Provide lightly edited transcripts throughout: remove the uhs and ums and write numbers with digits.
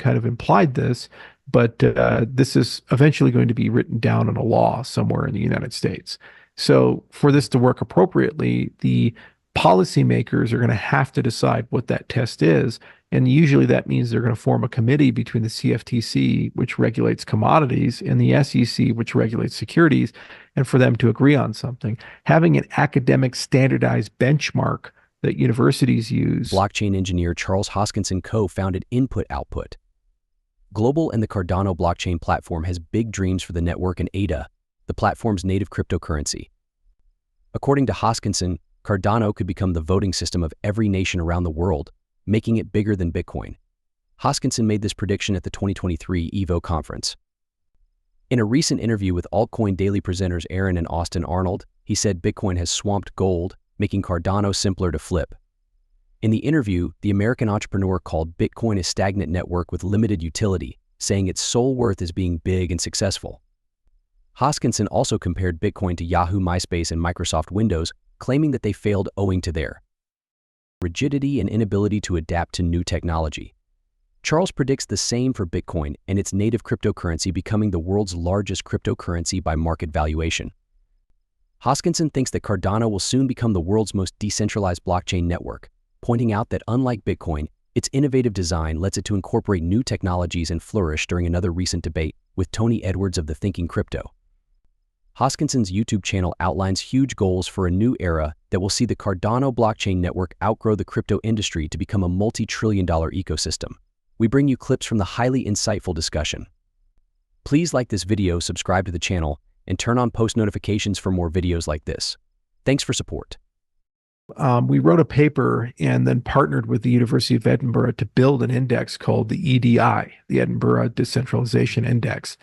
kind of implied this, but this is eventually going to be written down in a law somewhere in the United States. So for this to work appropriately, the policymakers are going to have to decide what that test is. And usually that means they're going to form a committee between the CFTC, which regulates commodities, and the SEC, which regulates securities, and for them to agree on something. Having an academic standardized benchmark that universities use. Blockchain engineer Charles Hoskinson co-founded Input Output. Global and the Cardano blockchain platform has big dreams for the network and ADA, the platform's native cryptocurrency. According to Hoskinson, Cardano could become the voting system of every nation around the world, making it bigger than Bitcoin. Hoskinson made this prediction at the 2023 EVO conference. In a recent interview with Altcoin Daily presenters Aaron and Austin Arnold, he said Bitcoin has swamped gold, making Cardano simpler to flip. In the interview, the American entrepreneur called Bitcoin a stagnant network with limited utility, saying its sole worth is being big and successful. Hoskinson also compared Bitcoin to Yahoo, MySpace, and Microsoft Windows, claiming that they failed owing to their rigidity and inability to adapt to new technology. Charles predicts the same for Bitcoin and its native cryptocurrency becoming the world's largest cryptocurrency by market valuation. Hoskinson thinks that Cardano will soon become the world's most decentralized blockchain network, pointing out that unlike Bitcoin, its innovative design lets it to incorporate new technologies and flourish during another recent debate with Tony Edwards of the Thinking Crypto. Hoskinson's YouTube channel outlines huge goals for a new era that will see the Cardano blockchain network outgrow the crypto industry to become a multi-trillion-dollar ecosystem. We bring you clips from the highly insightful discussion. Please like this video, subscribe to the channel, and turn on post notifications for more videos like this. Thanks for support. We wrote a paper and then partnered with the University of Edinburgh to build an index called the EDI, the Edinburgh Decentralization Index.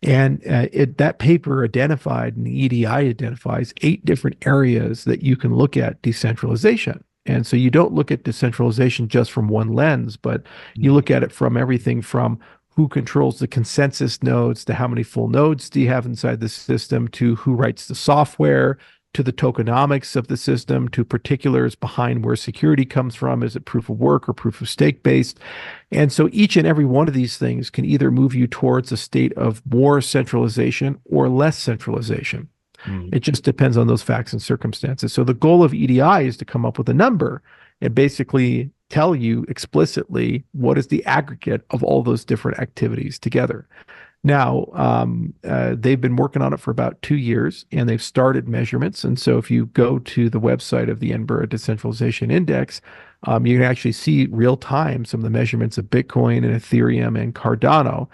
And that paper identified, and the EDI identifies 8 different areas that you can look at decentralization. And so you don't look at decentralization just from one lens, but you look at it from everything from who controls the consensus nodes to how many full nodes do you have inside the system, to who writes the software, to the tokenomics of the system, to particulars behind where security comes from. Is it proof of work or proof of stake based? And so each and every one of these things can either move you towards a state of more centralization or less centralization. It just depends on those facts and circumstances. So the goal of EDI is to come up with a number and basically tell you explicitly what is the aggregate of all those different activities together. Now, they've been working on it for about 2 years, and they've started measurements. And so if you go to the website of the Edinburgh Decentralization Index, you can actually see real time some of the measurements of Bitcoin and Ethereum and Cardano.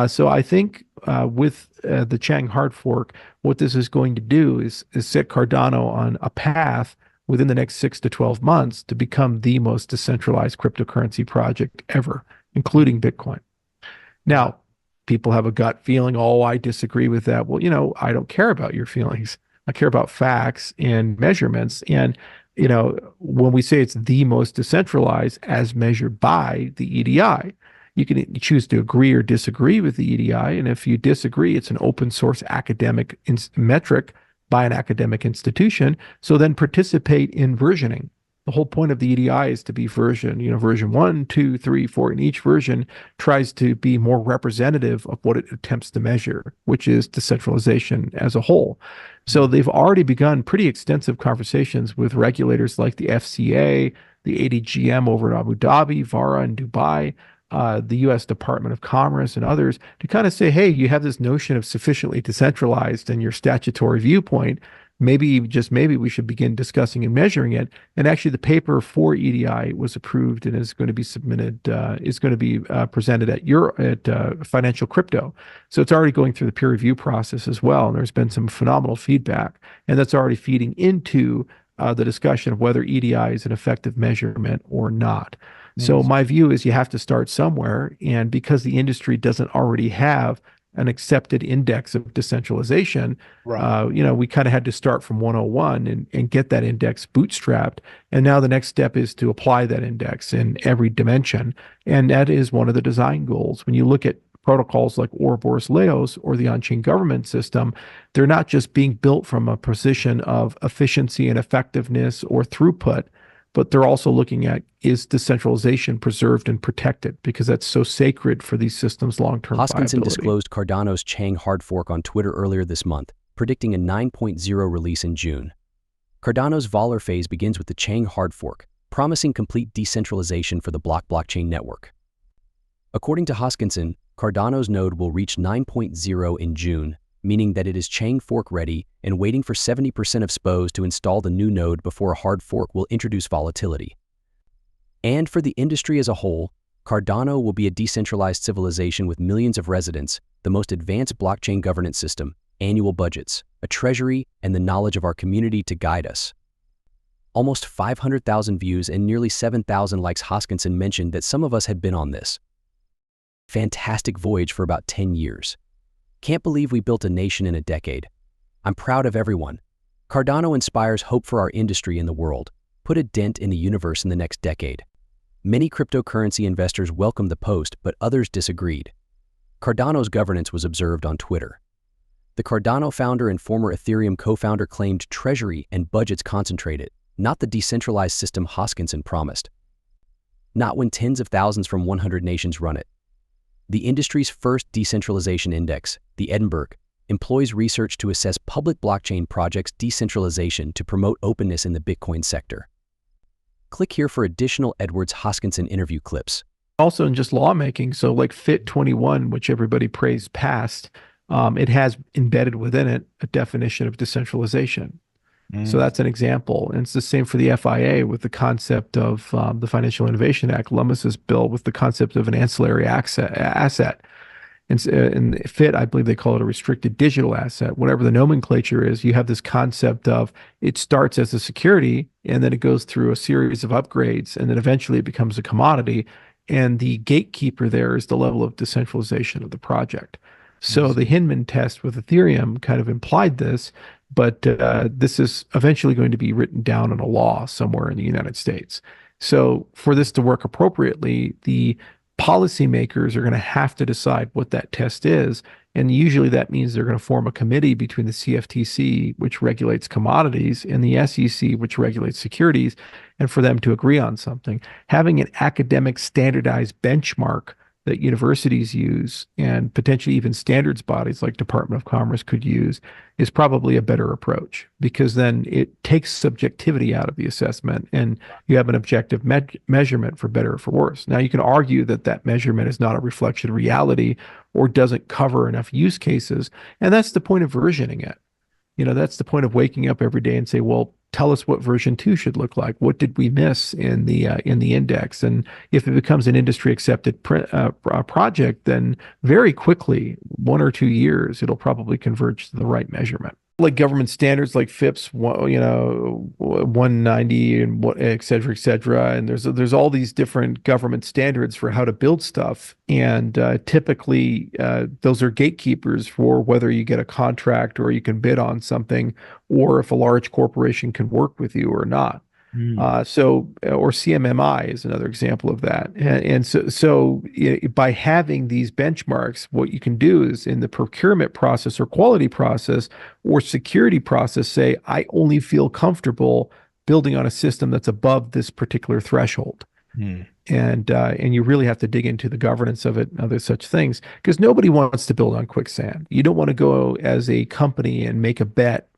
So I think with the Chang hard fork, what this is going to do is set Cardano on a path within the next 6 to 12 months to become the most decentralized cryptocurrency project ever, including Bitcoin. Now, people have a gut feeling, oh, I disagree with that. Well, I don't care about your feelings. I care about facts and measurements. And, when we say it's the most decentralized as measured by the EDI, you can choose to agree or disagree with the EDI. And if you disagree, it's an open source academic metric by an academic institution. So then participate in versioning. The whole point of the EDI is to be version 1, 2, 3, 4, and each version tries to be more representative of what it attempts to measure, which is decentralization as a whole. So they've already begun pretty extensive conversations with regulators like the FCA, the ADGM over in Abu Dhabi, VARA in Dubai, the U.S. Department of Commerce and others to kind of say, hey, you have this notion of sufficiently decentralized in your statutory viewpoint. Maybe, just maybe, we should begin discussing and measuring it. And actually, the paper for EDI was approved and is going to be submitted, presented at Financial Crypto. So it's already going through the peer review process as well. And there's been some phenomenal feedback. And that's already feeding into the discussion of whether EDI is an effective measurement or not. So my view is you have to start somewhere. And because the industry doesn't already have an accepted index of decentralization, right. We kind of had to start from 101 and get that index bootstrapped. And now the next step is to apply that index in every dimension. And that is one of the design goals. When you look at protocols like Ouroboros Laos or the on-chain government system, they're not just being built from a position of efficiency and effectiveness or throughput. but they're also looking at, is decentralization preserved and protected, because that's so sacred for these systems' long-term Hoskinson viability. disclosed Cardano's Chang hard fork on Twitter earlier this month, predicting a 9.0 release in June. Cardano's Voller phase begins with the Chang hard fork, promising complete decentralization for the blockchain network. According to Hoskinson, Cardano's node will reach 9.0 in June, meaning that it is Chang fork ready and waiting for 70% of SPOs to install the new node before a hard fork will introduce volatility. And for the industry as a whole, Cardano will be a decentralized civilization with millions of residents, the most advanced blockchain governance system, annual budgets, a treasury, and the knowledge of our community to guide us. Almost 500,000 views and nearly 7,000 likes. Hoskinson mentioned that some of us had been on this fantastic voyage for about 10 years. Can't believe we built a nation in a decade. I'm proud of everyone. Cardano inspires hope for our industry and the world. Put a dent in the universe in the next decade. Many cryptocurrency investors welcomed the post, but others disagreed. Cardano's governance was observed on Twitter. The Cardano founder and former Ethereum co-founder claimed treasury and budgets concentrated, not the decentralized system Hoskinson promised. Not when tens of thousands from 100 nations run it. The industry's first decentralization index, the Edinburgh, employs research to assess public blockchain projects' decentralization to promote openness in the Bitcoin sector. Click here for additional Edwards Hoskinson interview clips. Also in just lawmaking, so like FIT 21, which everybody praised passed, it has embedded within it a definition of decentralization. So that's an example. And it's the same for the FIA with the concept of the Financial Innovation Act, Lummis's bill with the concept of an ancillary asset. And in FIT, I believe they call it a restricted digital asset. Whatever the nomenclature is, you have this concept of it starts as a security and then it goes through a series of upgrades and then eventually it becomes a commodity. And the gatekeeper there is the level of decentralization of the project. So the Hinman test with Ethereum kind of implied this, but this is eventually going to be written down in a law somewhere in the United States. So for this to work appropriately, the policymakers are going to have to decide what that test is. And usually that means they're going to form a committee between the CFTC, which regulates commodities, and the SEC, which regulates securities, and for them to agree on something. Having an academic standardized benchmark that universities use and potentially even standards bodies like Department of Commerce could use is probably a better approach, because then it takes subjectivity out of the assessment and you have an objective measurement for better or for worse. Now you can argue that that measurement is not a reflection of reality or doesn't cover enough use cases. And that's the point of versioning it. You know, that's the point of waking up every day and say, well, tell us what version 2 should look like. What did we miss in the index? And if it becomes an industry accepted project, then very quickly, 1 or 2 years, it'll probably converge to the right measurement. Like government standards like FIPS, 190 and what, et cetera, et cetera. And there's all these different government standards for how to build stuff. And typically those are gatekeepers for whether you get a contract or you can bid on something, or if a large corporation can work with you or not. Or CMMI is another example of that. And so by having these benchmarks, what you can do is in the procurement process or quality process or security process, say, I only feel comfortable building on a system that's above this particular threshold. And you really have to dig into the governance of it and other such things, because nobody wants to build on quicksand. You don't want to go as a company and make a bet,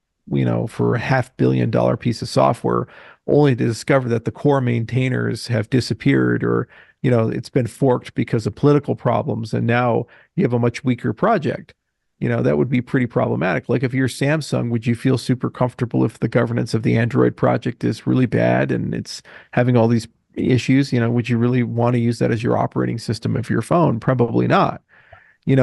for a $500 million piece of software, only to discover that the core maintainers have disappeared, or, it's been forked because of political problems. And now you have a much weaker project. That would be pretty problematic. Like if you're Samsung, would you feel super comfortable if the governance of the Android project is really bad and it's having all these issues? Would you really want to use that as your operating system of your phone? Probably not.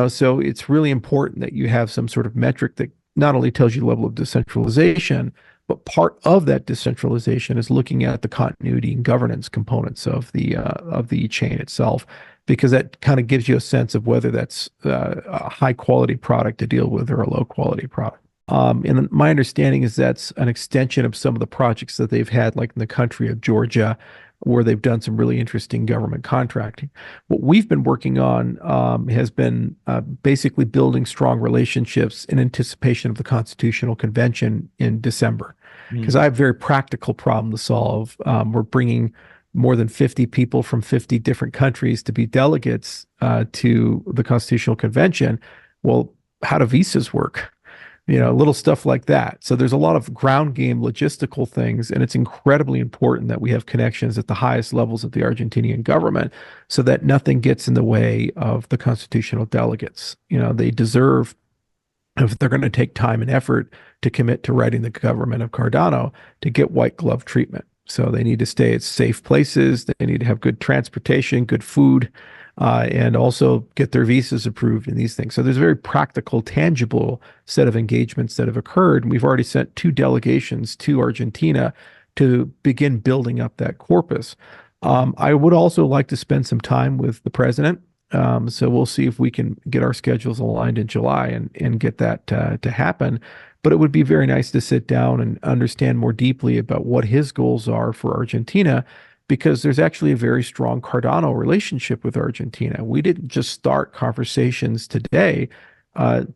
So it's really important that you have some sort of metric that not only tells you the level of decentralization, but part of that decentralization is looking at the continuity and governance components of the chain itself, because that kind of gives you a sense of whether that's a high quality product to deal with or a low quality product. And my understanding is that's an extension of some of the projects that they've had, like in the country of Georgia, where they've done some really interesting government contracting. What we've been working on has been basically building strong relationships in anticipation of the Constitutional Convention in December. because I have a very practical problem to solve. We're bringing more than 50 people from 50 different countries to be delegates to the Constitutional Convention. Well, how do visas work? Little stuff like that. So there's a lot of ground game logistical things, and it's incredibly important that we have connections at the highest levels of the Argentinian government so that nothing gets in the way of the constitutional delegates. They deserve, if they're going to take time and effort to commit to writing the government of Cardano, to get white glove treatment. So they need to stay at safe places. They need to have good transportation, good food, and also get their visas approved and these things. So there's a very practical, tangible set of engagements that have occurred. And we've already sent 2 delegations to Argentina to begin building up that corpus. I would also like to spend some time with the president. So we'll see if we can get our schedules aligned in July and get that to happen. But it would be very nice to sit down and understand more deeply about what his goals are for Argentina, because there's actually a very strong Cardano relationship with Argentina. We didn't just start conversations today.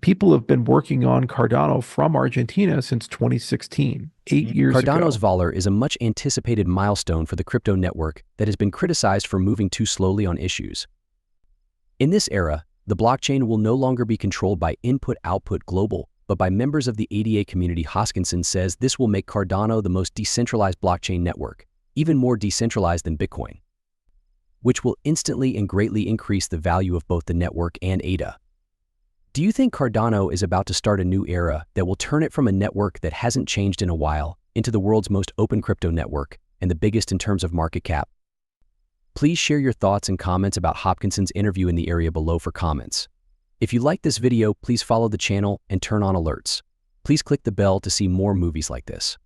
People have been working on Cardano from Argentina since 2016, 8 years ago. Cardano's Valor is a much anticipated milestone for the crypto network that has been criticized for moving too slowly on issues. In this era, the blockchain will no longer be controlled by input-output global, but by members of the ADA community. Hoskinson says this will make Cardano the most decentralized blockchain network, even more decentralized than Bitcoin, which will instantly and greatly increase the value of both the network and ADA. Do you think Cardano is about to start a new era that will turn it from a network that hasn't changed in a while into the world's most open crypto network and the biggest in terms of market cap? Please share your thoughts and comments about Hoskinson's interview in the area below for comments. If you like this video, please follow the channel and turn on alerts. Please click the bell to see more movies like this.